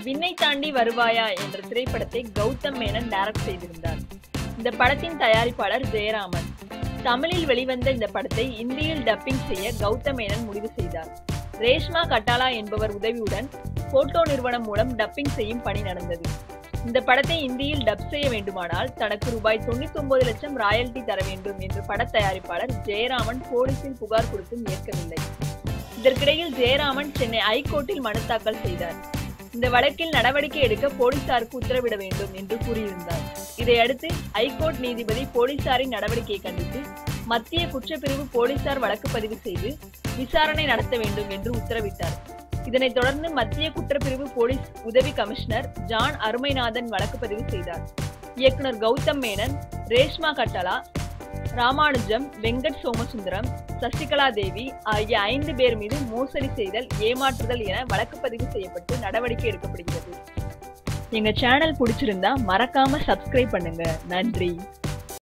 விண்ணை தாண்டி வருவாயா என்ற திரைப்படத்தை கௌதம் மேனன் டைரக்ட் செய்திருந்தார். இந்த படத்தின் தயாரிப்பாளர் ஜெயராமன். தமிழில் வெளிவந்த இந்த படத்தை இந்தியில் டப்பிங் செய்ய கௌதம் மேனன் முடிவு செய்தார். ரேஷ்மா கட்டாலா என்பவர் உதவியுடன் போட்டோ நிறுவனம் மூலம் டப்பிங் செய்யும் பணி நடந்தது. இந்த படத்தை இந்தியில் டப் செய்ய வேண்டுமானால் தனக்கு ரூபாய் 99 லட்சம் ராயல்டி தர வேண்டும் என்று பட தயாரிப்பாளர் ஜெயராமன் போலீசில் புகார் கொடுத்தும் ஏற்கவில்லை. இதற்கிடையில் ஜெயராமன் சென்னை ஐகோர்ட்டில் மனு தாக்கல் செய்தார். இந்த வழக்கில் நடவடிக்கை எடுக்க போலீசாருக்கு உத்தரவிட வேண்டும் என்று கூறியிருந்தார். இதையடுத்து ஐகோர்ட் நீதிபதி போலீசாரின் நடவடிக்கையை கண்டித்து மத்திய குற்றப்பிரிவு போலீசார் வழக்கு பதிவு செய்து விசாரணை நடத்த வேண்டும் என்று உத்தரவிட்டார். இதனைத் தொடர்ந்து மத்திய குற்றப்பிரிவு போலீஸ் உதவி கமிஷனர் ஜான் அருமைநாதன் வழக்கு பதிவு செய்தார். இயக்குனர் கௌதம் மேனன், ரேஷ்மா கட்டாலா, ராமானுஜம், வெங்கட் சோமசுந்தரம், சசிகலா தேவி ஆகிய 5 பேர் மீது மோசடி செய்தல், ஏமாற்றுதல் என வழக்கு பதிவு செய்யப்பட்டு நடவடிக்கை எடுக்கப்படுகிறது. எங்க சேனல் பிடிச்சிருந்தா மறக்காம சப்ஸ்கிரைப் பண்ணுங்க. நன்றி.